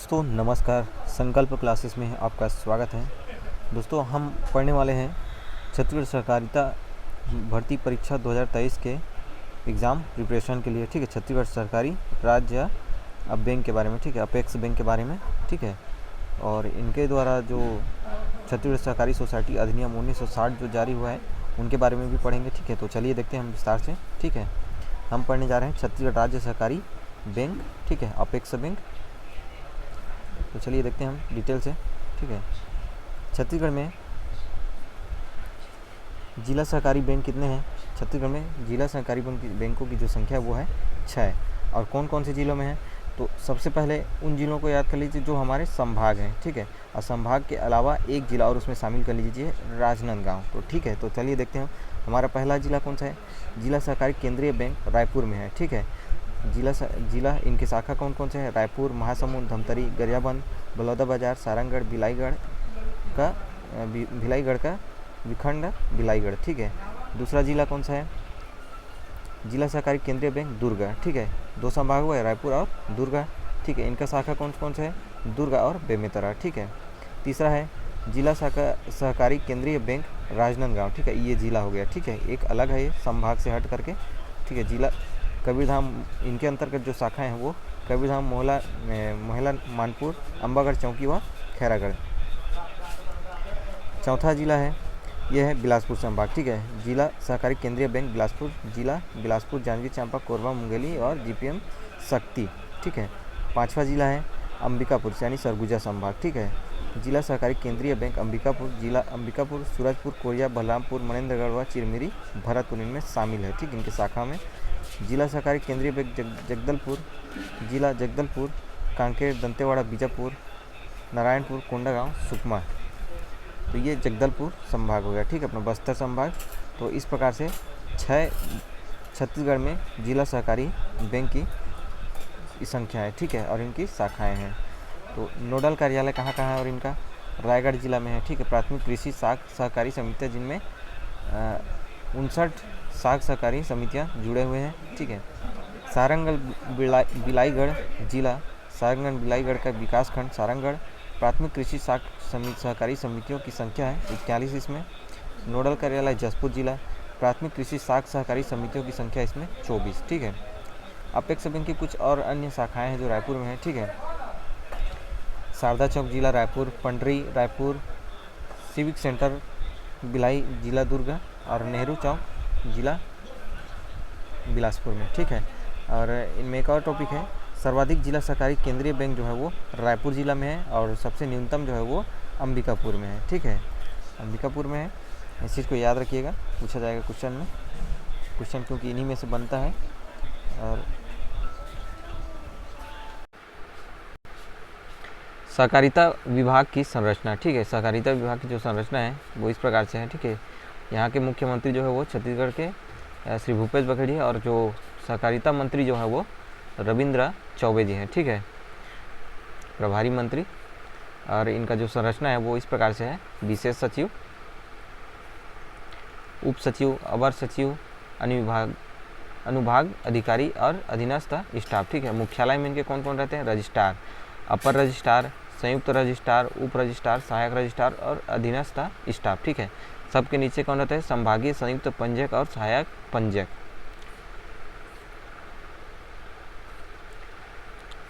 दोस्तों नमस्कार। संकल्प क्लासेस में आपका स्वागत है। दोस्तों हम पढ़ने वाले हैं छत्तीसगढ़ सहकारिता भर्ती परीक्षा 2023 के एग्ज़ाम प्रिपरेशन के लिए। ठीक है, छत्तीसगढ़ सरकारी राज्य बैंक के बारे में, ठीक है, अपेक्स बैंक के बारे में, ठीक है। और इनके द्वारा जो छत्तीसगढ़ सहकारी सोसाइटी अधिनियम 1960 जो जारी हुआ है उनके बारे में भी पढ़ेंगे। ठीक है, तो चलिए देखते हैं हम विस्तार से। ठीक है, हम पढ़ने जा रहे हैं छत्तीसगढ़ राज्य सहकारी बैंक, ठीक है, अपेक्स बैंक। तो चलिए देखते हैं हम डिटेल से। ठीक है, छत्तीसगढ़ में जिला सहकारी बैंक कितने हैं? छत्तीसगढ़ में जिला सहकारी बैंकों की जो संख्या वो है 6। और कौन कौन से ज़िलों में है? तो सबसे पहले उन ज़िलों को याद कर लीजिए जो हमारे संभाग हैं। ठीक है, और संभाग के अलावा एक ज़िला और उसमें शामिल कर लीजिए, राजनांदगांव। तो ठीक है, तो चलिए देखते हैं हमारा पहला ज़िला कौन सा है। जिला सहकारी केंद्रीय बैंक रायपुर में है। ठीक है, जिला इनके शाखा कौन कौन से हैं? रायपुर, महासमुंद, धमतरी, गरियाबंद, बलौदाबाजार, सारंगढ़, भिलाईगढ़ का विखंड भिलाईगढ़। ठीक है, दूसरा जिला कौन सा है? जिला सहकारी केंद्रीय बैंक दुर्ग। ठीक है, दो संभाग हुए, रायपुर और दुर्ग। ठीक है, इनका शाखा कौन कौन सा है? दुर्ग और बेमेतरा। ठीक है, तीसरा है जिला सहकारी केंद्रीय बैंक राजनांदगांव। ठीक है, ये जिला हो गया। ठीक है, एक अलग है ये संभाग से हट करके। ठीक है, जिला कबीरधाम, इनके अंतर्गत जो शाखाएं हैं वो कबीरधाम, मोहला, मानपुर, अम्बागढ़ चौकी व खैरागढ़। चौथा जिला है यह है बिलासपुर संभाग। ठीक है, जिला सहकारी केंद्रीय बैंक बिलासपुर, जिला बिलासपुर, जांजगीर चांपा, कोरबा, मुंगेली और जीपीएम शक्ति। ठीक है, पांचवा जिला है अंबिकापुर यानी सरगुजा संभाग। ठीक है, जिला सहकारी केंद्रीय बैंक अंबिकापुर, जिला अंबिकापुर, सूरजपुर, कोरिया, बलरामपुर, मनेन्द्रगढ़ व चिरमिरी, भरतपुर इनमें शामिल है। ठीक, इनके शाखा में जिला सहकारी केंद्रीय बैंक जगदलपुर, जिला जगदलपुर, कांकेर, दंतेवाड़ा, बीजापुर, नारायणपुर, कोंडागांव, सुकमा। तो ये जगदलपुर संभाग हो गया। ठीक है, अपना बस्तर संभाग। तो इस प्रकार से 6 छत्तीसगढ़ में जिला सहकारी बैंक की संख्या है। ठीक है, और इनकी शाखाएं हैं। तो नोडल कार्यालय कहाँ कहाँ है और इनका? रायगढ़ जिला में है। ठीक है, प्राथमिक कृषि साख सहकारी समितियाँ जिनमें 59 साख सहकारी समितियाँ जुड़े हुए हैं। ठीक है, सारंगढ़ बिलाईगढ़ जिला, सारंगढ़ बिलाईगढ़ का विकास खंड सारंगढ़। प्राथमिक कृषि साख सहकारी समितियों की संख्या है 41 इसमें। नोडल कार्यालय जसपुर जिला, प्राथमिक कृषि साख सहकारी समितियों की संख्या इसमें 24। ठीक है, अपेक्स बैंक की कुछ और अन्य शाखाएं हैं जो रायपुर में है। ठीक है, शारदा चौक जिला रायपुर, पंडरी रायपुर, सिविक सेंटर भिलाई जिला दुर्ग और नेहरू चौक जिला बिलासपुर में। ठीक है, और इनमें एक और टॉपिक है, सर्वाधिक जिला सहकारी केंद्रीय बैंक जो है वो रायपुर जिला में है और सबसे न्यूनतम जो है वो अंबिकापुर में है। ठीक है, अंबिकापुर में है। इस चीज़ को याद रखिएगा, पूछा जाएगा क्वेश्चन में, क्योंकि इन्हीं में से बनता है। और सहकारिता विभाग की संरचना। ठीक है, सहकारिता विभाग की जो संरचना है वो इस प्रकार से है। ठीक है, यहाँ के मुख्यमंत्री जो है वो छत्तीसगढ़ के श्री भूपेश बघेल जी, और जो सहकारिता मंत्री जो है वो रविंद्र चौबे जी हैं। ठीक है, प्रभारी मंत्री। और इनका जो संरचना है वो इस प्रकार से है, विशेष सचिव, उप सचिव, अवर सचिव, अनुभाग अधिकारी और अधीनस्थ स्टाफ। ठीक है, मुख्यालय में इनके कौन कौन रहते हैं? रजिस्ट्रार, अपर रजिस्ट्रार, संयुक्त रजिस्ट्रार, उप रजिस्ट्रार, सहायक रजिस्ट्रार और अधीनस्थ स्टाफ। ठीक है, सबके नीचे कौन रहता है? संभागीय संयुक्त पंजीयक और सहायक पंजीयक।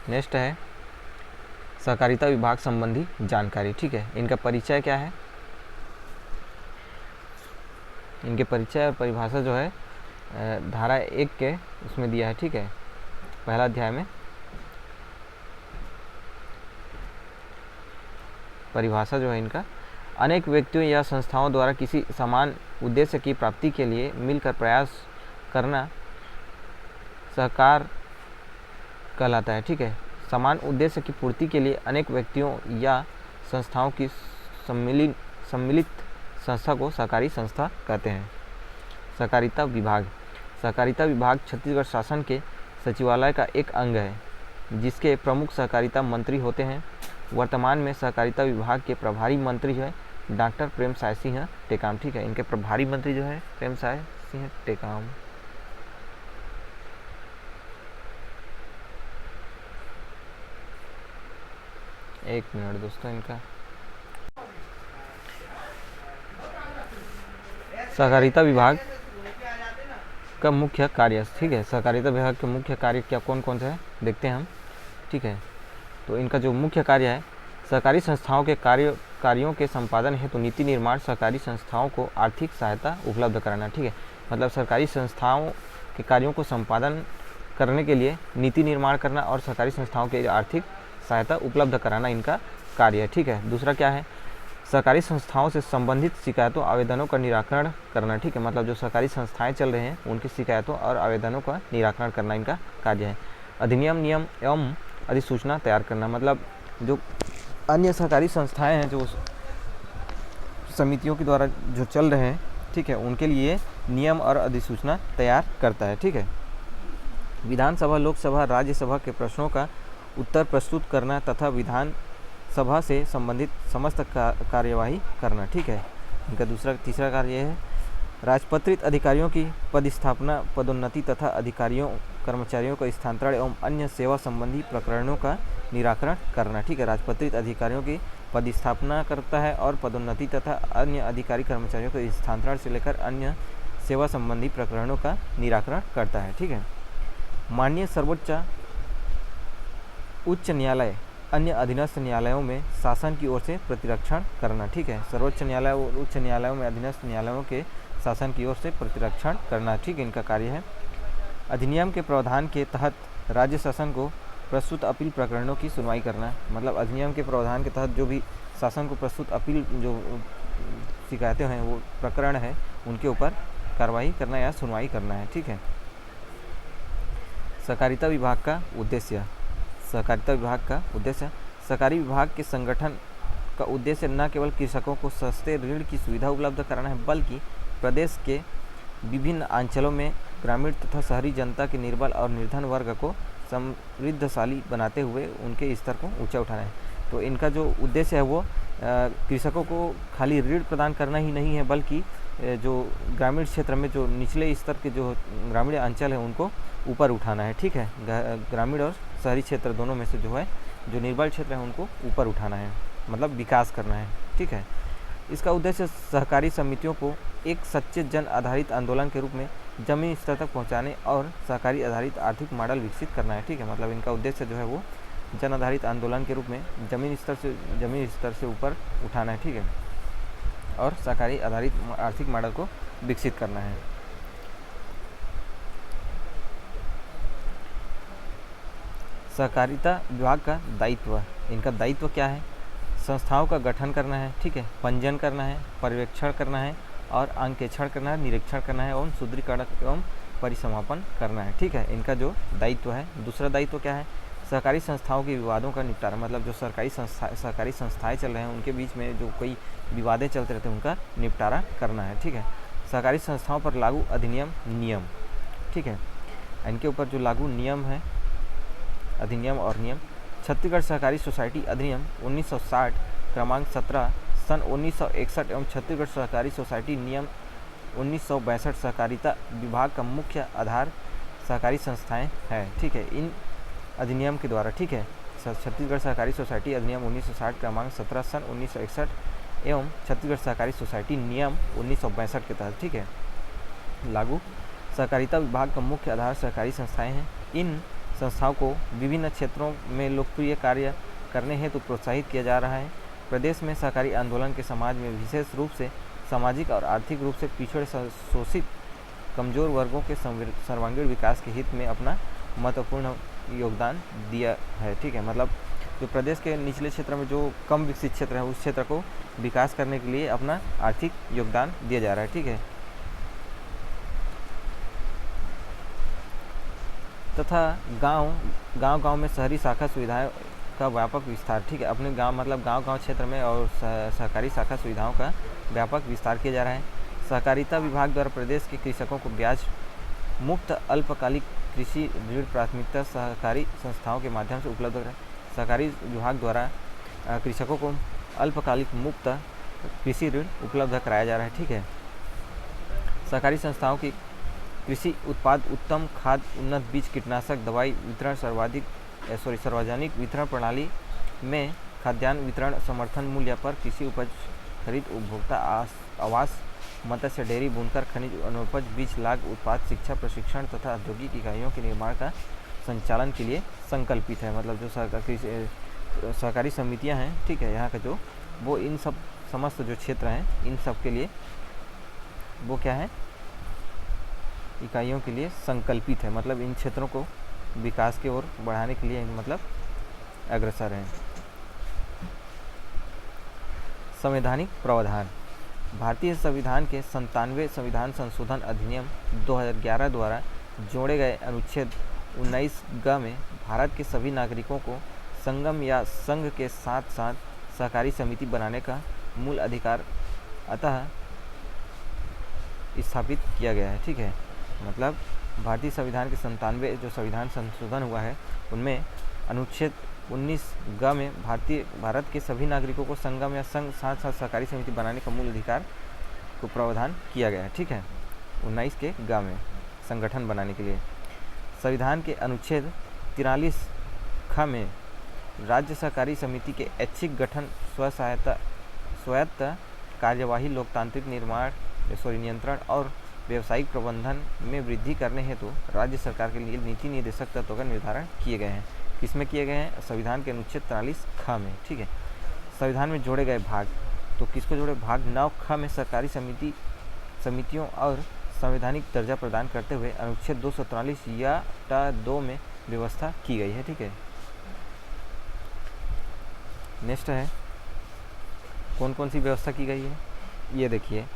नेक्स्ट है सहकारिता विभाग संबंधी जानकारी। ठीक है, इनका परिचय क्या है? इनके परिचय और परिभाषा जो है धारा 1 के उसमें दिया है। ठीक है, पहला अध्याय में परिभाषा जो है इनका, अनेक व्यक्तियों या संस्थाओं द्वारा किसी समान उद्देश्य की प्राप्ति के लिए मिलकर प्रयास करना सहकार कहलाता है। ठीक है, समान उद्देश्य की पूर्ति के लिए अनेक व्यक्तियों या संस्थाओं की सम्मिलित संस्था को सहकारी संस्था कहते हैं। सहकारिता विभाग, सहकारिता विभाग छत्तीसगढ़ शासन के सचिवालय का एक अंग है जिसके प्रमुख सहकारिता मंत्री होते हैं। वर्तमान में सहकारिता विभाग के प्रभारी मंत्री जो है डॉक्टर प्रेमसाय सिंह टेकाम। ठीक है, इनके प्रभारी मंत्री जो है प्रेमसाय सिंह टेकाम। एक मिनट दोस्तों, इनका सहकारिता विभाग का मुख्य कार्य, ठीक है, सहकारिता विभाग के मुख्य कार्य क्या कौन कौन से हैं देखते हैं हम, ठीक है। तो इनका जो मुख्य कार्य है, सहकारी संस्थाओं के कार्यों के संपादन हेतु नीति निर्माण, सहकारी संस्थाओं को आर्थिक सहायता उपलब्ध कराना, ठीक है। मतलब सरकारी संस्थाओं के कार्यों को संपादन करने के लिए नीति निर्माण करना और सहकारी संस्थाओं के आर्थिक सहायता उपलब्ध कराना इनका कार्य है, ठीक है। दूसरा क्या है, सहकारी संस्थाओं से संबंधित शिकायतों आवेदनों का निराकरण करना, ठीक है। मतलब जो सरकारी संस्थाएं चल रहे हैं उनकी शिकायतों और आवेदनों का निराकरण करना इनका कार्य है। अधिनियम, नियम एवं अधिसूचना तैयार करना, मतलब जो अन्य सरकारी संस्थाएं हैं जो समितियों के द्वारा जो चल रहे हैं, ठीक है, उनके लिए नियम और अधिसूचना तैयार करता है, ठीक है। विधानसभा, लोकसभा, राज्यसभा के प्रश्नों का उत्तर प्रस्तुत करना तथा विधानसभा से संबंधित समस्त कार्यवाही करना, ठीक है। इनका तीसरा कार्य है राजपत्रित अधिकारियों की पदस्थापना, पदोन्नति तथा अधिकारियों कर्मचारियों का स्थानांतरण एवं अन्य सेवा संबंधी प्रकरणों का निराकरण करना, ठीक है। राजपत्रित अधिकारियों की पदस्थापना करता है और पदोन्नति तथा अन्य अधिकारी कर्मचारियों के स्थानांतरण से लेकर अन्य सेवा संबंधी प्रकरणों का निराकरण करता है, ठीक है। माननीय सर्वोच्च उच्च न्यायालय अन्य अधीनस्थ न्यायालयों में शासन की ओर से प्रतिरक्षण करना, ठीक है। सर्वोच्च न्यायालय और उच्च न्यायालयों में अधीनस्थ न्यायालयों के शासन की ओर से प्रतिरक्षण करना, ठीक है, इनका कार्य है। अधिनियम के प्रावधान के तहत राज्य शासन को प्रस्तुत अपील प्रकरणों की सुनवाई करना, मतलब अधिनियम के प्रावधान के तहत जो भी शासन को प्रस्तुत अपील जो शिकायतें हैं वो प्रकरण है उनके ऊपर कार्रवाई करना या सुनवाई करना है, ठीक है। सहकारिता विभाग का उद्देश्य, सहकारिता विभाग का उद्देश्य, सहकारी विभाग के संगठन का उद्देश्य न केवल कृषकों को सस्ते ऋण की सुविधा उपलब्ध कराना है, बल्कि प्रदेश के विभिन्न अंचलों में ग्रामीण तथा शहरी जनता के निर्बल और निर्धन वर्ग को समृद्धशाली बनाते हुए उनके स्तर को ऊंचा उठाना है। तो इनका जो उद्देश्य है वो कृषकों को खाली ऋण प्रदान करना ही नहीं है, बल्कि जो ग्रामीण क्षेत्र में जो निचले स्तर के जो ग्रामीण अंचल है उनको ऊपर उठाना है, ठीक है। ग्रामीण और शहरी क्षेत्र दोनों में से जो है जो निर्बल क्षेत्र है उनको ऊपर उठाना है, मतलब विकास करना है, ठीक है। इसका उद्देश्य सहकारी समितियों को एक सच्चे जन आधारित आंदोलन के रूप में जमीन स्तर तक पहुंचाने और सहकारी आधारित आर्थिक मॉडल विकसित करना है, ठीक है। मतलब इनका उद्देश्य जो है वो जन आधारित आंदोलन के रूप में जमीन स्तर से ऊपर उठाना है, ठीक है, और सहकारी आधारित आर्थिक मॉडल को विकसित करना है। सहकारिता विभाग का दायित्व, इनका दायित्व क्या है, संस्थाओं का गठन करना है, ठीक है, पंजीयन करना है, पर्यवेक्षण करना है और अंकेक्षण करना है, निरीक्षण करना है एवं सुदृढ़ीकरण एवं परिसमापन करना है, ठीक है, इनका जो दायित्व है। दूसरा दायित्व क्या है, सहकारी संस्थाओं के विवादों का निपटारा, मतलब जो सहकारी संस्थाएं चल रहे हैं उनके बीच में जो कोई विवादें चलते रहते हैं उनका निपटारा करना है, ठीक है। सहकारी संस्थाओं पर लागू अधिनियम, नियम, ठीक है, इनके ऊपर जो लागू नियम है, अधिनियम और नियम। छत्तीसगढ़ सहकारी सोसाइटी अधिनियम 1960 क्रमांक 17 सन 1961 एवं छत्तीसगढ़ सहकारी सोसाइटी नियम 1962 सहकारिता विभाग का मुख्य आधार सहकारी संस्थाएं हैं, ठीक है, इन अधिनियम के द्वारा, ठीक है। छत्तीसगढ़ सहकारी सोसाइटी अधिनियम 1960 क्रमांक 17 सन 1961 एवं छत्तीसगढ़ सहकारी सोसाइटी नियम 1962 के तहत, ठीक है, लागू सहकारिता विभाग का मुख्य आधार सहकारी संस्थाएं हैं। इन संस्थाओं को विभिन्न क्षेत्रों में लोकप्रिय कार्य करने हेतु प्रोत्साहित किया जा रहा है। प्रदेश में सहकारी आंदोलन के समाज में विशेष रूप से सामाजिक और आर्थिक रूप से पिछड़े शोषित कमजोर वर्गों के सर्वांगीण विकास के हित में अपना महत्वपूर्ण योगदान दिया है, ठीक है। मतलब जो प्रदेश के निचले क्षेत्र में जो कम विकसित क्षेत्र है उस क्षेत्र को विकास करने के लिए अपना आर्थिक योगदान दिया जा रहा है, ठीक है। तथा गांव में शहरी शाखा सुविधाएं का व्यापक विस्तार, ठीक है, अपने गांव मतलब गांव क्षेत्र में और सहकारी शाखा सुविधाओं का व्यापक विस्तार किया जा रहा है। सहकारिता विभाग द्वारा प्रदेश के कृषकों को ब्याज मुक्त अल्पकालिक कृषि ऋण प्राथमिकता सहकारी संस्थाओं के माध्यम से उपलब्ध है। सहकारी विभाग द्वारा कृषकों को अल्पकालिक मुक्त कृषि ऋण उपलब्ध कराया जा रहा है, ठीक है। सहकारी संस्थाओं की कृषि उत्पाद, उत्तम खाद, उन्नत बीज, कीटनाशक दवाई वितरण सार्वजनिक वितरण प्रणाली में खाद्यान्न वितरण, समर्थन मूल्य पर कृषि उपज खरीद, उपभोक्ता आवास, मत्स्य डेयरी, बुनकर, खनिज वनोपज, बीज लाग, उत्पाद, शिक्षा, प्रशिक्षण तथा औद्योगिक इकाइयों के निर्माण का संचालन के लिए संकल्पित है। मतलब जो सहकारी समितियां हैं, ठीक है, यहाँ का जो वो इन सब समस्त जो क्षेत्र हैं इन सब के लिए वो क्या है, इकाइयों के लिए संकल्पित है। मतलब इन क्षेत्रों को विकास की ओर बढ़ाने के लिए मतलब अग्रसर हैं। संवैधानिक प्रावधान। भारतीय संविधान के 97वें संविधान संशोधन अधिनियम 2011 द्वारा जोड़े गए अनुच्छेद 19 ग में भारत के सभी नागरिकों को संगम या संघ के साथ साथ सहकारी समिति बनाने का मूल अधिकार अतः स्थापित किया गया है। ठीक है, मतलब भारतीय संविधान के 97वें जो संविधान संशोधन हुआ है उनमें अनुच्छेद 19 ग में भारत के सभी नागरिकों को संगम या संघ साथ साथ सहकारी समिति बनाने का मूल अधिकार को प्रावधान किया गया है। ठीक है, 19 के ग में संगठन बनाने के लिए। संविधान के अनुच्छेद 43 ख में राज्य सहकारी समिति के ऐच्छिक गठन, स्वायत्त कार्यवाही, लोकतांत्रिक नियंत्रण और व्यावसायिक प्रबंधन में वृद्धि करने हेतु राज्य सरकार के लिए नीति निर्देशक तत्वों का निर्धारण किए गए हैं। किसमें किए गए हैं? संविधान के अनुच्छेद 43 ख में। ठीक है, संविधान में जोड़े गए भाग, तो किसको जोड़े? भाग 9 ख में सहकारी समितियों और संवैधानिक दर्जा प्रदान करते हुए अनुच्छेद 243 या टा 2 में व्यवस्था की गई है। ठीक है, नेक्स्ट है कौन कौन सी व्यवस्था की गई है, ये देखिए।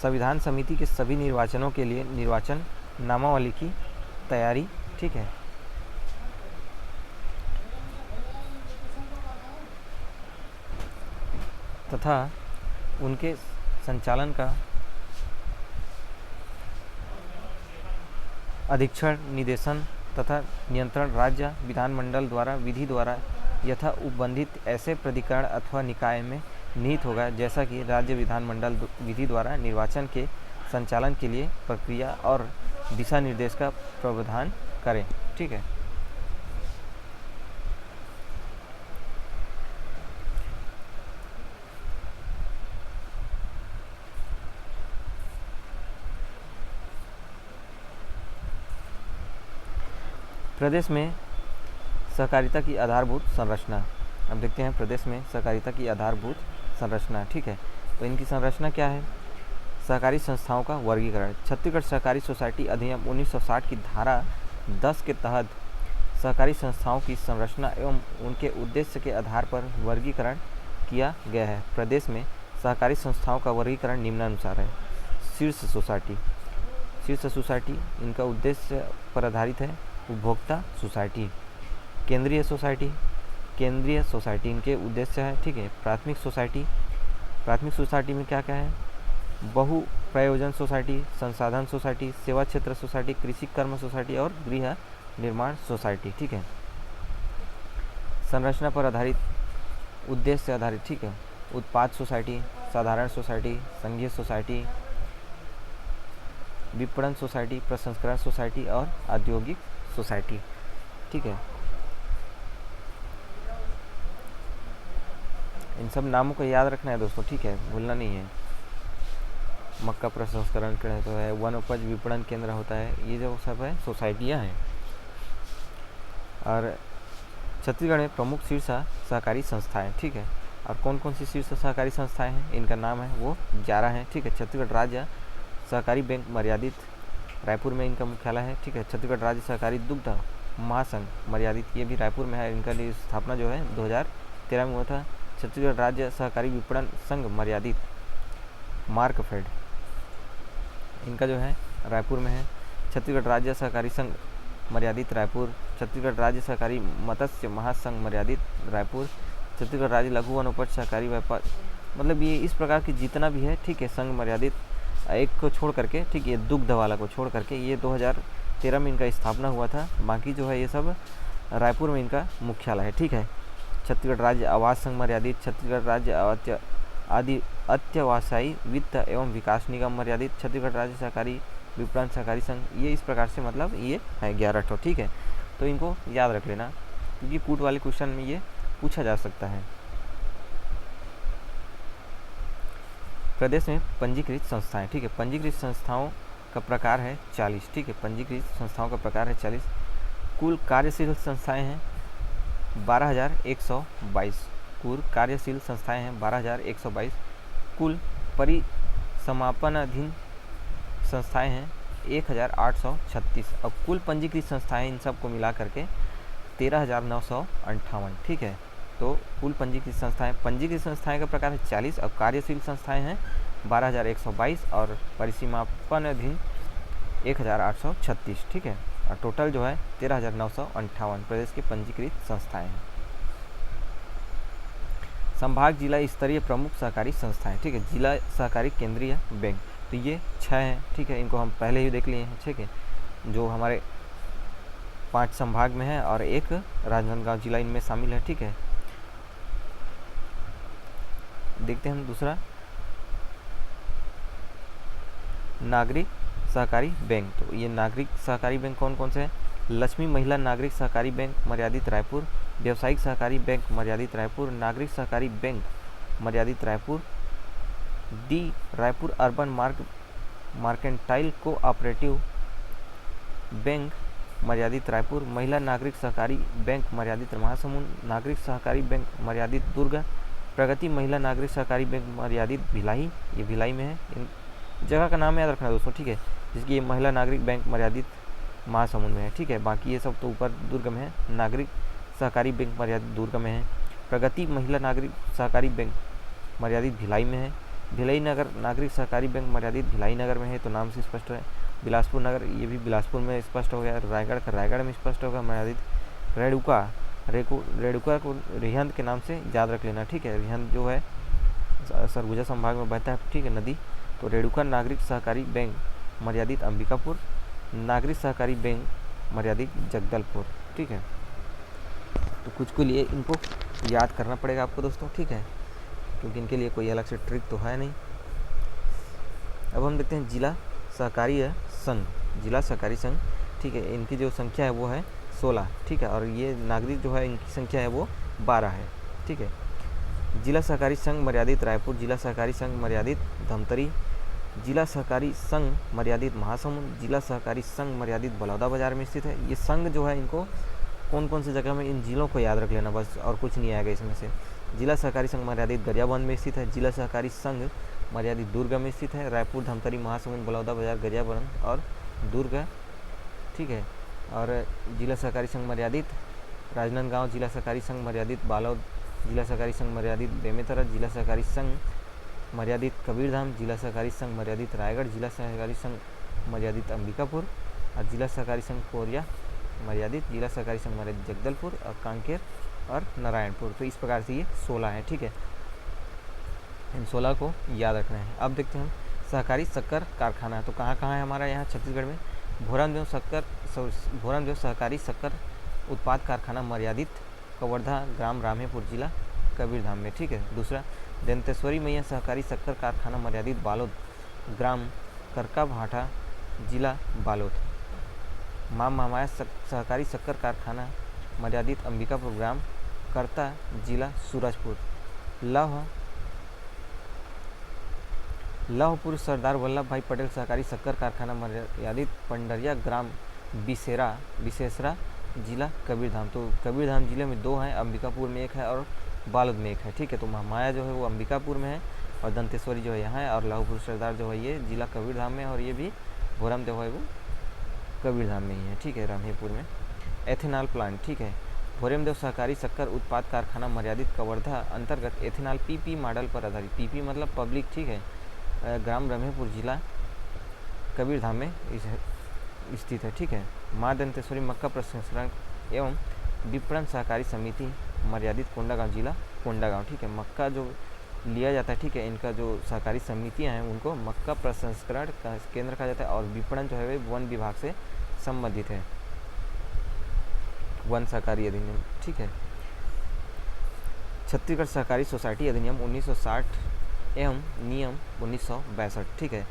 संविधान समिति के सभी निर्वाचनों के लिए निर्वाचन नामावली की तैयारी। ठीक है, तथा उनके संचालन का अधीक्षण, निदेशन तथा नियंत्रण राज्य विधानमंडल द्वारा विधि द्वारा यथा उपबंधित ऐसे प्राधिकरण अथवा निकाय में निहित होगा, जैसा कि राज्य विधानमंडल विधि द्वारा निर्वाचन के संचालन के लिए प्रक्रिया और दिशा निर्देश का प्रावधान करें। ठीक है, प्रदेश में सहकारिता की आधारभूत संरचना। अब देखते हैं प्रदेश में सहकारिता की आधारभूत संरचना। ठीक है, तो इनकी संरचना क्या है? सहकारी संस्थाओं का वर्गीकरण। छत्तीसगढ़ सहकारी सोसाइटी अधिनियम 1960 की धारा 10 के तहत सहकारी संस्थाओं की संरचना एवं उनके उद्देश्य के आधार पर वर्गीकरण किया गया है। प्रदेश में सहकारी संस्थाओं का वर्गीकरण निम्नानुसार है। शीर्ष सोसाइटी इनका उद्देश्य पर आधारित है। उपभोक्ता सोसाइटी, केंद्रीय सोसाइटी इनके उद्देश्य है। ठीक है, प्राथमिक सोसाइटी में क्या क्या है? बहु प्रयोजन सोसाइटी, संसाधन सोसाइटी, सेवा क्षेत्र सोसाइटी, कृषि कर्म सोसाइटी और गृह निर्माण सोसाइटी। ठीक है, संरचना पर आधारित, उद्देश्य आधारित। ठीक है, उत्पाद सोसाइटी, साधारण सोसाइटी, संघीय सोसाइटी, विपणन सोसाइटी, प्रसंस्करण सोसाइटी और औद्योगिक सोसाइटी। ठीक है, इन सब नामों को याद रखना है दोस्तों। ठीक है, भूलना नहीं है। मक्का प्रसंस्करण केंद्र है, वन उपज विपणन केंद्र होता है, ये जो सब है सोसाइटियाँ हैं। और छत्तीसगढ़ में प्रमुख शीर्ष सहकारी संस्थाएं। ठीक है, और कौन कौन सी शीर्ष सहकारी संस्थाएं हैं? इनका नाम है वो 11 हैं। ठीक है, छत्तीसगढ़ राज्य सहकारी बैंक मर्यादित, रायपुर में इनका मुख्यालय है। ठीक है, छत्तीसगढ़ राज्य सहकारी दुग्ध महासंघ मर्यादित, ये भी रायपुर में है। इनका स्थापना जो है 2013 में हुआ था। छत्तीसगढ़ राज्य सहकारी विपणन संघ मर्यादित मार्कफेड, इनका जो है रायपुर में है। छत्तीसगढ़ राज्य सहकारी संघ मर्यादित रायपुर, छत्तीसगढ़ राज्य सहकारी मत्स्य महासंघ मर्यादित रायपुर, छत्तीसगढ़ राज्य लघु वनोपज सहकारी व्यापार, मतलब ये इस प्रकार की जितना भी है। ठीक है, संघ मर्यादित एक को छोड़ करके, ठीक है, दुग्ध वाला को छोड़ करके, ये 2013 में इनका स्थापना हुआ था। बाकी जो है ये सब रायपुर में इनका मुख्यालय है। ठीक है, छत्तीसगढ़ राज्य आवास संघ मर्यादित, छत्तीसगढ़ राज्य अत्यावसायी वित्त एवं विकास निगम मर्यादित, छत्तीसगढ़ राज्य सहकारी विपणन सहकारी संघ, ये इस प्रकार से मतलब ये है 11 ठो। ठीक है, तो इनको याद रख लेना क्योंकि कूट वाले क्वेश्चन में ये पूछा जा सकता है। प्रदेश में पंजीकृत संस्थाएं, ठीक है, पंजीकृत संस्थाओं का प्रकार है 40, ठीक है, पंजीकृत संस्थाओं का प्रकार है 40। कुल कार्यशील संस्थाएं हैं 12,122, कुल कार्यशील संस्थाएं हैं 12,122। कुल परिसमापनाधीन संस्थाएं हैं 1,836। अब कुल पंजीकृत संस्थाएं इन सब को मिला करके 13,958, ठीक है। तो कुल पंजीकृत संस्थाएं का प्रकार है 40 और कार्यशील संस्थाएं हैं 12,122 और परिसीमापनाधीन 1,836, ठीक है। और टोटल जो है 13,958 प्रदेश के पंजीकृत संस्थाएं हैं। संभाग जिला स्तरीय प्रमुख सहकारी संस्थाएं, ठीक है, जिला सहकारी केंद्रीय बैंक, तो ये 6 हैं, ठीक है, इनको हम पहले ही देख लिए हैं, ठीक है, जो हमारे 5 संभाग में है और एक राजनांदगांव जिला इनमें शामिल है, ठीक है। देखते हैं हम दूसरा, नागरिक सहकारी बैंक। तो ये नागरिक सहकारी बैंक कौन कौन से हैं? लक्ष्मी महिला नागरिक सहकारी बैंक मर्यादित रायपुर, व्यावसायिक सहकारी बैंक मर्यादित रायपुर, नागरिक सहकारी बैंक मर्यादित Raipur, the Raipur urban mercantile cooperative bank मर्यादित रायपुर, महिला नागरिक सहकारी बैंक मर्यादित महासमुंद, नागरिक सहकारी बैंक मर्यादित दुर्ग, प्रगति महिला नागरिक सहकारी बैंक मर्यादित भिलाई, ये भिलाई में है, इन जगह का नाम याद रखना दोस्तों, ठीक है, जिसकी ये महिला नागरिक बैंक मर्यादित महासमुंद में है, ठीक है। बाकी ये सब तो ऊपर दुर्ग में है। नागरिक सहकारी बैंक मर्यादित दुर्ग में है। प्रगति महिला नागरिक सहकारी बैंक मर्यादित भिलाई में है। भिलाई नगर नागरिक सहकारी बैंक मर्यादित भिलाई नगर में है, तो नाम से स्पष्ट है। बिलासपुर नगर, ये भी बिलासपुर में स्पष्ट हो गया। रायगढ़ का रायगढ़ में स्पष्ट होगा मर्यादित। रेणुका को रिहंद के नाम से याद रख लेना, ठीक है। रिहंद जो है सरगुजा संभाग में बहता है, ठीक है, नदी। तो रेणुका नागरिक सहकारी बैंक मर्यादित अंबिकापुर, नागरिक सहकारी बैंक मर्यादित जगदलपुर, ठीक है। तो कुछ के लिए इनको याद करना पड़ेगा आपको दोस्तों, ठीक है, क्योंकि इनके लिए कोई अलग से ट्रिक तो है नहीं। अब हम देखते हैं जिला सहकारी संघ, जिला सहकारी संघ, ठीक है, इनकी जो संख्या है वो है 16, ठीक है, और ये नागरिक जो है इनकी संख्या है वो 12 है, ठीक है। जिला सहकारी संघ मर्यादित रायपुर, जिला सहकारी संघ मर्यादित धमतरी, जिला सहकारी संघ मर्यादित महासमुंद, जिला सहकारी संघ मर्यादित बलौदा बाजार में स्थित है। ये संघ जो है इनको कौन कौन सी जगह में, इन जिलों को याद रख लेना बस, और कुछ नहीं आएगा इसमें से। जिला सहकारी संघ मर्यादित गरियाबंद में स्थित है। जिला सहकारी संघ मर्यादित दुर्ग में स्थित है। रायपुर, धमतरी, महासमुंद, बलौदा बाजार, गरियाबंद और दुर्ग, ठीक है। और जिला सहकारी संघ मर्यादित राजनांदगांव, जिला सहकारी संघ मर्यादित बालोद, जिला सहकारी संघ मर्यादित बेमेतरा, जिला सहकारी संघ मर्यादित कबीरधाम, जिला सहकारी संघ मर्यादित रायगढ़, जिला सहकारी संघ मर्यादित अंबिकापुर और जिला सहकारी संघ कोरिया मर्यादित, जिला सहकारी संघ मर्यादित जगदलपुर और कांकेर और नारायणपुर। तो इस प्रकार से ये 16 है, ठीक है, इन 16 को याद रखना है। अब देखते हैं हम सहकारी शक्कर कारखाना, तो कहाँ कहाँ है हमारा यहाँ छत्तीसगढ़ में। भोरमदेव सहकारी शक्कर उत्पाद कारखाना मर्यादित कवर्धा, ग्राम रामेपुर, जिला कबीरधाम में, ठीक है। दूसरा, दंतेश्वरी मैया सहकारी शक्कर कारखाना मर्यादित बालोद, ग्राम करका भाटा, जिला बालोद। माँ महामाया सहकारी शक्कर कारखाना मर्यादित अंबिकापुर, ग्राम करता, जिला सूरजपुर। लौहपुर सरदार वल्लभ भाई पटेल सहकारी शक्कर कारखाना मर्यादित पंडरिया, ग्राम बिसेसरा, जिला कबीरधाम। तो कबीरधाम जिले में 2 हैं, अंबिकापुर में 1 है और बालोद में 1 है, ठीक है। तो महामाया जो है वो अंबिकापुर में है और दंतेश्वरी जो है यहाँ है, और लौहपुर सरदार जो है ये जिला कबीरधाम में, और ये भी भोरमदेव है वो कबीरधाम में ही है, ठीक है, रामेपुर में। एथेनॉल प्लांट, ठीक है, भोरमदेव सहकारी शक्कर उत्पाद कारखाना मर्यादित कवर्धा अंतर्गत एथेनॉल पीपी मॉडल पर आधारित, पीपी मतलब पब्लिक, ठीक है, ग्राम रमेपुर, जिला कबीरधाम में स्थित है, ठीक है। माँ दंतेश्वरी मक्का प्रसंस्करण एवं विपणन सहकारी समिति मर्यादित कोंडागांव, जिला कोंडागांव, ठीक है। मक्का जो लिया जाता है, ठीक है, इनका जो सहकारी समितियां हैं उनको मक्का प्रसंस्करण का केंद्र कहा जाता है, और विपणन जो है वन विभाग से संबंधित है, वन सहकारी अधिनियम, ठीक है। छत्तीसगढ़ सहकारी सोसाइटी अधिनियम 1960 एवं नियम 1962, ठीक है।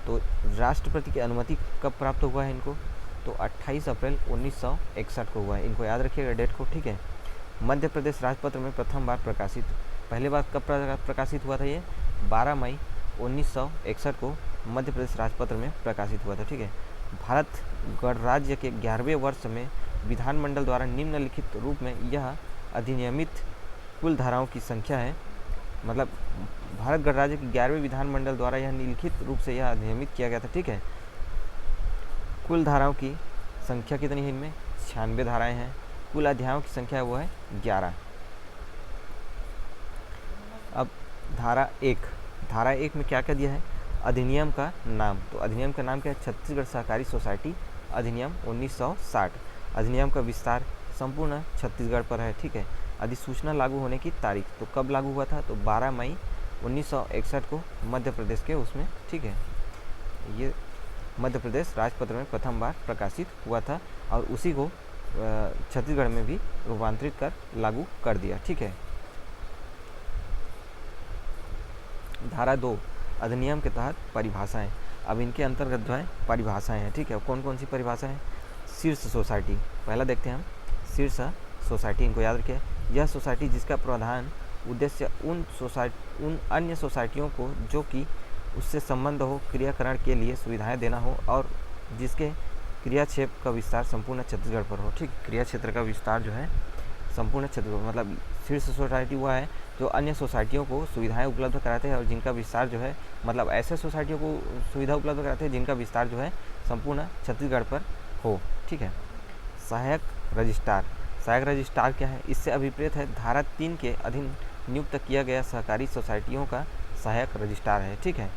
तो राष्ट्रपति की अनुमति कब प्राप्त हुआ है इनको, तो 28 अप्रैल 1961 को हुआ है, इनको याद रखिएगा डेट को, ठीक है। मध्य प्रदेश राजपत्र में प्रथम बार प्रकाशित, पहले बार कब प्रकाशित हुआ था ये, 12 मई 1961 को मध्य प्रदेश राजपत्र में प्रकाशित हुआ था। ठीक है। भारत गणराज्य के 11वें वर्ष में विधानमंडल द्वारा निम्नलिखित रूप में यह अधिनियमित कुल धाराओं की संख्या है, मतलब भारत गणराज्य के 11वें विधानमंडल द्वारा यह निम्नलिखित रूप से यह अधिनियमित किया गया था। ठीक है। कुल धाराओं की संख्या कितनी है? इनमें 96 धाराएं हैं। कुल अध्यायों की संख्या वो है 11। अब धारा 1 में क्या क्या दिया है? अधिनियम का नाम। तो अधिनियम का नाम क्या है? छत्तीसगढ़ सहकारी सोसाइटी अधिनियम 1960। अधिनियम का विस्तार संपूर्ण छत्तीसगढ़ पर है। ठीक है। अधिसूचना लागू होने की तारीख, तो कब लागू हुआ था? तो 12 मई 1961 को मध्य प्रदेश के उसमें, ठीक है, ये मध्य प्रदेश राजपत्र में प्रथम बार प्रकाशित हुआ था और उसी को छत्तीसगढ़ में भी रूपांतरित कर लागू कर दिया। ठीक है। धारा 2 अधिनियम के तहत परिभाषाएं। अब इनके अंतर्गत जो है परिभाषाएं हैं। ठीक है। कौन कौन सी परिभाषाएं? शीर्ष सोसाइटी, पहला देखते हैं हम। शीर्ष सोसाइटी, इनको याद रखिए, यह सोसाइटी जिसका प्रधान उद्देश्य उन अन्य सोसाइटियों को जो कि उससे संबंध हो क्रियाकरण के लिए सुविधाएं देना हो और जिसके क्रिया क्षेत्र का विस्तार संपूर्ण छत्तीसगढ़ पर हो। ठीक, क्रिया क्षेत्र का विस्तार जो है संपूर्ण छत्तीसगढ़, मतलब शीर्ष सोसाइटी हुआ है जो अन्य सोसाइटियों को सुविधाएं उपलब्ध कराते हैं और जिनका विस्तार जो है, मतलब ऐसे सोसाइटियों को सुविधा उपलब्ध कराते हैं जिनका विस्तार जो है संपूर्ण छत्तीसगढ़ पर हो। ठीक है। सहायक रजिस्ट्रार, सहायक रजिस्ट्रार क्या है? इससे अभिप्रेत है धारा 3 के अधीन नियुक्त किया गया सहकारी सोसाइटियों का सहायक रजिस्ट्रार है। ठीक है।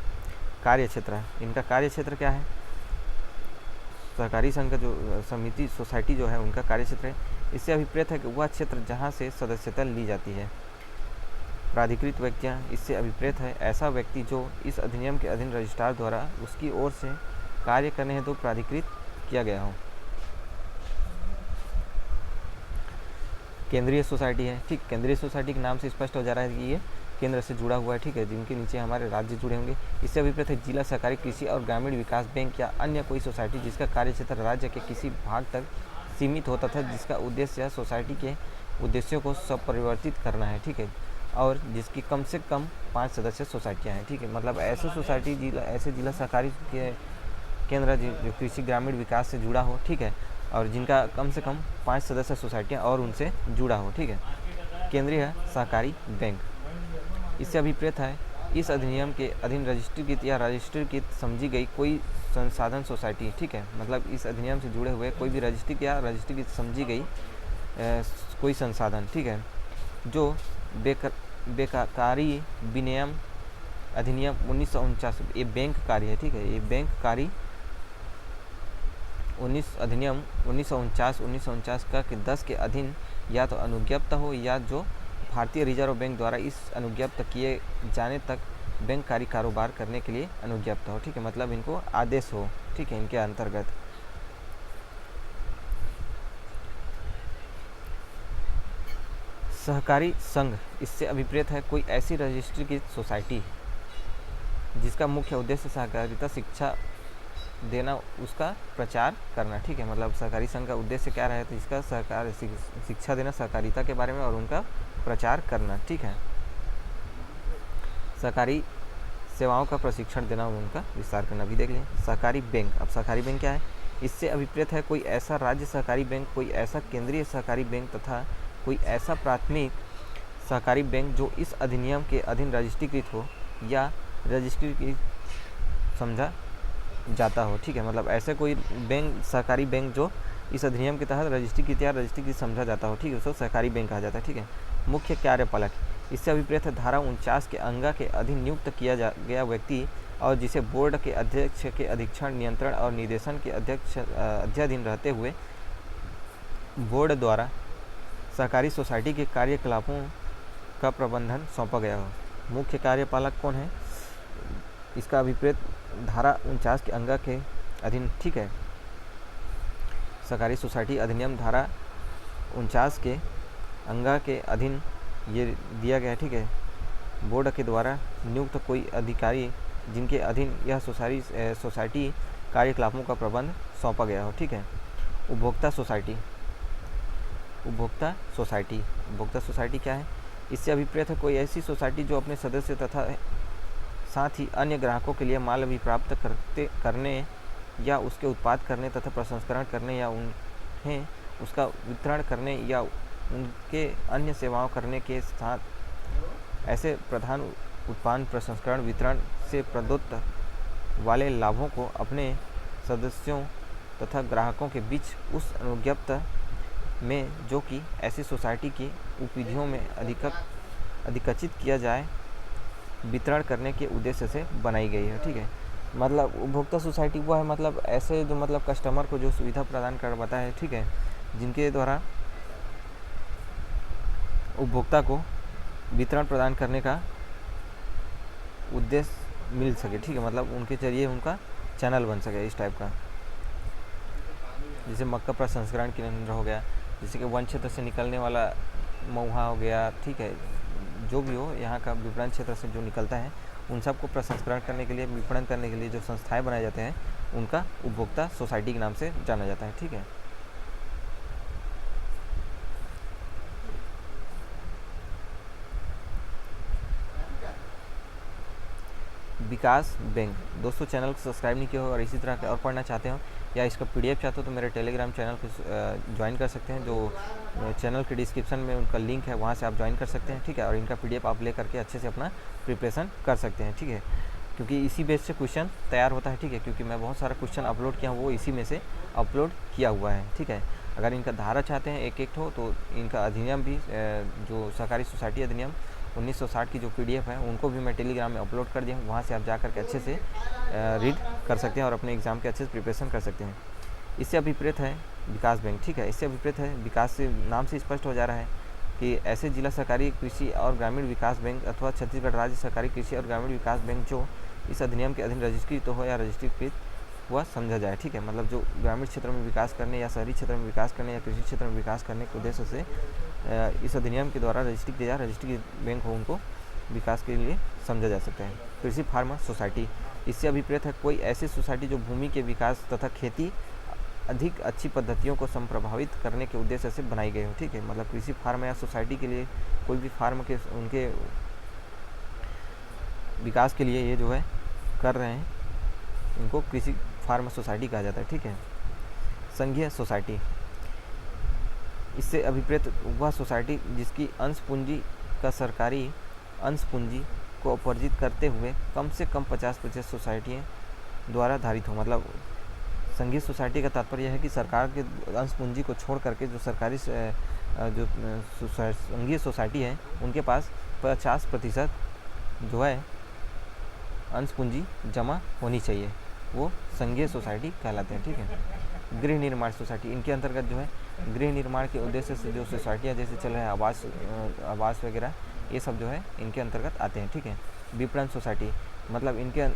कार्य क्षेत्र, इनका कार्य क्षेत्र क्या है? सहकारी संघ का जो समिति सोसाइटी जो है उनका कार्य क्षेत्र है। इससे अभिप्रेत है कि वह क्षेत्र जहाँ से सदस्यता ली जाती है। प्राधिकृत व्यक्तियाँ, इससे अभिप्रेत है ऐसा व्यक्ति जो इस अधिनियम के अधीन रजिस्ट्रार द्वारा उसकी ओर से कार्य करने हेतु प्राधिकृत किया गया हो। केंद्रीय सोसाइटी है। ठीक, केंद्रीय सोसाइटी के नाम से स्पष्ट हो जा रहा है कि ये केंद्र से जुड़ा हुआ है। ठीक है, जिनके नीचे हमारे राज्य जुड़े होंगे। इससे अभिप्रेत है जिला सहकारी कृषि और ग्रामीण विकास बैंक या अन्य कोई सोसाइटी जिसका कार्य क्षेत्र राज्य के किसी भाग तक सीमित होता था, जिसका उद्देश्य सोसाइटी के उद्देश्यों को स्वपरिवर्तित करना है। ठीक है, और जिसकी कम से कम 5 सदस्य सोसाइटियाँ हैं। ठीक है, मतलब ऐसे सोसाइटी जिला सहकारी के केंद्र जो कृषि ग्रामीण विकास से जुड़ा हो। ठीक है, और जिनका कम से कम 5 सदस्य सोसाइटियाँ और उनसे जुड़ा हो। ठीक है। केंद्रीय सहकारी बैंक, इससे अभिप्रेत है इस अधिनियम के अधीन रजिस्ट्रीकृत या रजिस्ट्रीकृत समझी गई कोई संसाधन सोसाइटी। ठीक है, मतलब इस अधिनियम से जुड़े हुए कोई भी रजिस्ट्री या रजिस्ट्रीकृत समझी गई कोई संसाधन। ठीक है, जो बेकारी विनियम अधिनियम 1949, ये बैंक कार्य है। ठीक है, ये बैंक कार्य अधिनियम 1949 का कि 10 के अधीन या तो अनुज्ञप्त हो या जो भारतीय रिजर्व बैंक द्वारा इस अनुज्ञप्त किए जाने तक बैंककारी कारोबार करने के लिए अनुज्ञप्त हो। ठीक है, मतलब इनको आदेश हो। ठीक है, इनके अंतर्गत सहकारी संघ, इससे अभिप्रेत है कोई ऐसी रजिस्ट्री की सोसाइटी जिसका मुख्य उद्देश्य सहकारिता शिक्षा देना, उसका प्रचार करना। ठीक है, मतलब सहकारी संघ का उद्देश्य क्या रहे तो इसका सहकार शिक्षा देना सहकारिता के बारे में और उनका प्रचार करना। ठीक है। सहकारी सेवाओं का प्रशिक्षण देना और उनका विस्तार करना भी देख लें। सहकारी बैंक, अब सहकारी बैंक क्या है? इससे अभिप्रेत है कोई ऐसा राज्य सहकारी बैंक, कोई ऐसा केंद्रीय सहकारी बैंक तथा कोई ऐसा प्राथमिक सहकारी बैंक जो इस अधिनियम के अधीन रजिस्ट्रीकृत हो या रजिस्ट्रीकृत समझा जाता हो। ठीक है, मतलब ऐसे कोई बैंक, सहकारी बैंक जो इस अधिनियम के तहत रजिस्ट्रीकृत या रजिस्ट्रीकृत समझा जाता हो। ठीक है, उसको सहकारी बैंक कहा जाता है। ठीक है। मुख्य कार्यपालक, इससे अभिप्रेत है धारा 49 के अंगा के अधीन नियुक्त किया गया व्यक्ति और जिसे बोर्ड के अध्यक्ष के अधीक्षण, नियंत्रण और निर्देशन के अध्ययन रहते हुए बोर्ड द्वारा सहकारी सोसाइटी के कार्यकलापों का प्रबंधन सौंपा गया हो। मुख्य कार्यपालक कौन है? इसका अभिप्रेत धारा 49 के अंगा के अधीन। ठीक है, सहकारी सोसाइटी अधिनियम धारा 49 के अंगा के अधीन ये दिया गया है। ठीक है, बोर्ड के द्वारा नियुक्त कोई अधिकारी जिनके अधीन यह सोसाइटी कार्यकलापों का प्रबंध सौंपा गया हो। ठीक है। उपभोक्ता सोसाइटी, उपभोक्ता सोसाइटी क्या है? इससे अभिप्रेत है कोई ऐसी सोसाइटी जो अपने सदस्य तथा साथ ही अन्य ग्राहकों के लिए माल भी प्राप्त करने या उसके उत्पाद करने तथा प्रसंस्करण करने या उन्हें उसका वितरण करने या उनके अन्य सेवाओं करने के साथ ऐसे प्रधान उत्पादन प्रसंस्करण वितरण से प्रदत्त वाले लाभों को अपने सदस्यों तथा ग्राहकों के बीच उस अनुज्ञप्ति में जो कि ऐसी सोसाइटी की उपविधियों में अधिकचित किया जाए वितरण करने के उद्देश्य से बनाई गई है। ठीक है, मतलब उपभोक्ता सोसाइटी वो है, मतलब ऐसे जो मतलब कस्टमर को जो सुविधा प्रदान करवाता है, ठीक है, जिनके द्वारा उपभोक्ता को वितरण प्रदान करने का उद्देश्य मिल सके। ठीक है, मतलब उनके जरिए उनका चैनल बन सके इस टाइप का। जैसे मक्का प्रसंस्करण केंद्र हो गया, जैसे कि वन क्षेत्र से निकलने वाला महुआ हो गया। ठीक है, जो भी हो यहाँ का विपणन क्षेत्र से जो निकलता है उन सबको प्रसंस्करण करने के लिए, विपणन करने के लिए जो संस्थाएं बनाए जाते हैं उनका उपभोक्ता सोसाइटी के नाम से जाना जाता है। ठीक है, विकास बैंक। दोस्तों चैनल को सब्सक्राइब नहीं किया हो और इसी तरह के और पढ़ना चाहते हो या इसका पीडीएफ चाहते हो तो मेरे टेलीग्राम चैनल को ज्वाइन कर सकते हैं, जो चैनल के डिस्क्रिप्शन में उनका लिंक है, वहाँ से आप ज्वाइन कर सकते हैं। ठीक है, और इनका पीडीएफ आप ले करके अच्छे से अपना प्रिपरेशन कर सकते हैं। ठीक है, क्योंकि इसी बेस से क्वेश्चन तैयार होता है। ठीक है, क्योंकि मैं बहुत सारा क्वेश्चन अपलोड किया हूँ, वो इसी में से अपलोड किया हुआ है। ठीक है, अगर इनका धारा चाहते हैं एक एक हो तो इनका अधिनियम भी, जो सहकारी सोसाइटी अधिनियम 1960 की जो पीडीएफ है उनको भी मैं टेलीग्राम में अपलोड कर दिया हूँ, वहाँ से आप जा करके अच्छे से रीड कर सकते हैं और अपने एग्ज़ाम के अच्छे से प्रिपरेशन कर सकते हैं। इससे अभिप्रेत है विकास बैंक। ठीक है, इससे अभिप्रेत है विकास से नाम से स्पष्ट हो जा रहा है कि ऐसे जिला सहकारी कृषि और ग्रामीण विकास बैंक अथवा छत्तीसगढ़ राज्य सहकारी कृषि और ग्रामीण विकास बैंक जो इस अधिनियम के अधीन रजिस्ट्रीकृत हो या रजिस्ट्रीकृत हुआ समझा जाए। ठीक है, मतलब जो ग्रामीण क्षेत्र में विकास करने या शहरी क्षेत्र में विकास करने या कृषि क्षेत्र में विकास करने के उद्देश्य से इस अधिनियम के द्वारा रजिस्ट्री किया रजिस्ट्री बैंक हो, उनको विकास के लिए समझा जा सकता है। कृषि फार्म सोसाइटी, इससे अभिप्रेत है कोई ऐसी सोसाइटी जो भूमि के विकास तथा खेती अधिक अच्छी पद्धतियों को संप्रभावित करने के उद्देश्य से बनाई गई हो। ठीक है, मतलब कृषि फार्म या सोसाइटी के लिए कोई भी फार्म के उनके विकास के लिए ये जो है कर रहे हैं, इनको कृषि फार्म सोसाइटी कहा जाता है। ठीक है, संघीय सोसाइटी, इससे अभिप्रेत वह सोसाइटी जिसकी अंश पूंजी का सरकारी अंश पूंजी को अर्जित करते हुए कम से कम 50% सोसाइटियों द्वारा धारित हो। मतलब संघीय सोसाइटी का तात्पर्य है कि सरकार के अंश पूंजी को छोड़ करके जो सरकारी जो संघीय सोसाइटी है उनके पास 50% जो है अंश पूंजी जमा होनी चाहिए, वो संघीय सोसाइटी कहलाते हैं। ठीक है, गृह निर्माण सोसाइटी, इनके अंतर्गत जो है गृह निर्माण के उद्देश्य से जो सोसाइटियाँ जैसे चल रहे हैं आवास वगैरह, ये सब जो है इनके अंतर्गत आते हैं। ठीक है, विपणन सोसाइटी, मतलब इनके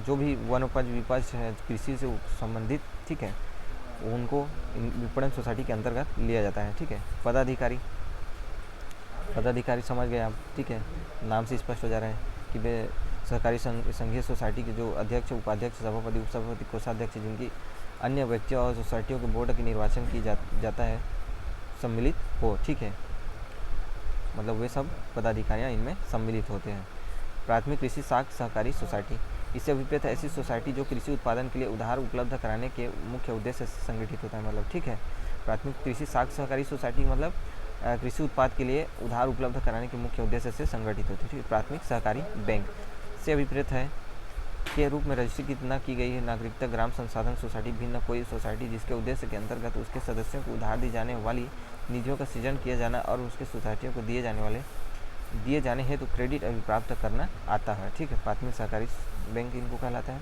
जो भी वनोपज विपज है कृषि से संबंधित, ठीक है, उनको विपणन सोसाइटी के अंतर्गत लिया जाता है। ठीक है, पदाधिकारी, पदाधिकारी समझ गए आप। ठीक है, नाम से स्पष्ट हो जा रहा है कि वे सहकारी संघीय सोसाइटी के जो अध्यक्ष, उपाध्यक्ष, सभापति, उपसभापति, कोषाध्यक्ष, जिनकी अन्य व्यक्तियों और सोसाइटियों के बोर्ड की निर्वाचन की जाता है, सम्मिलित हो। ठीक है, मतलब वे सब पदाधिकारियाँ इनमें सम्मिलित होते हैं। प्राथमिक कृषि साख सहकारी सोसाइटी, इससे अभिप्रेत है ऐसी सोसाइटी जो कृषि उत्पादन के लिए उधार उपलब्ध कराने के मुख्य उद्देश्य से संगठित होता है। मतलब ठीक है, प्राथमिक कृषि साख सहकारी सोसाइटी मतलब कृषि उत्पाद के लिए उधार उपलब्ध कराने के मुख्य उद्देश्य से संगठित होती है। ठीक है, प्राथमिक सहकारी बैंक से अभिप्रेत है के रूप में रजिस्ट्री न की गई है नागरिकता ग्राम संसाधन सोसाइटी भिन्न कोई सोसाइटी जिसके उद्देश्य के अंतर्गत उसके सदस्यों को उधार दी जाने वाली निधियों का सृजन किया जाना और उसके सोसाइटियों को दिए जाने हेतु क्रेडिट अभिप्राप्त करना आता है। ठीक है, प्राथमिक सहकारी बैंक इनको कहलाता है।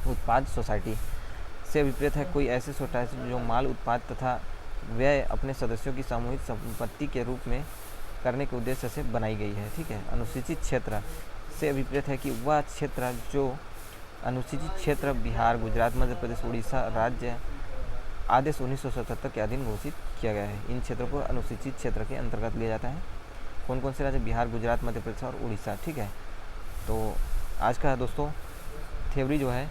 उत्पाद सोसाइटी से अभिप्रेत है कोई ऐसी सोसाइटी जो माल उत्पाद तथा व्यय अपने सदस्यों की सामूहिक संपत्ति के रूप में करने के उद्देश्य से बनाई गई है। ठीक है, अनुसूचित क्षेत्र से अभिप्रेत है कि वह क्षेत्र जो अनुसूचित क्षेत्र बिहार, गुजरात, मध्य प्रदेश, उड़ीसा राज्य आदेश 1977 के अधीन घोषित किया गया है, इन क्षेत्रों को अनुसूचित क्षेत्र के अंतर्गत लिया जाता है। कौन कौन से राज्य? बिहार, गुजरात, मध्य प्रदेश और उड़ीसा। ठीक है, तो आज का दोस्तों थ्योरी जो है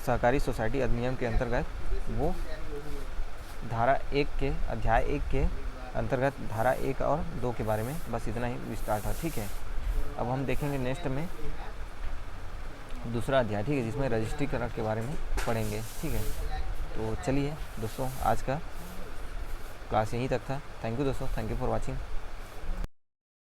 सहकारी सोसाइटी अधिनियम के अंतर्गत वो धारा 1 के अध्याय 1 के अंतर्गत धारा 1 और 2 के बारे में बस इतना ही विस्तार था। ठीक है, अब हम देखेंगे नेक्स्ट में दूसरा अध्याय, ठीक है, जिसमें रजिस्ट्रीकरण के बारे में पढ़ेंगे। ठीक है, तो चलिए दोस्तों, आज का क्लास यहीं तक था। थैंक यू दोस्तों, थैंक यू फॉर वॉचिंग।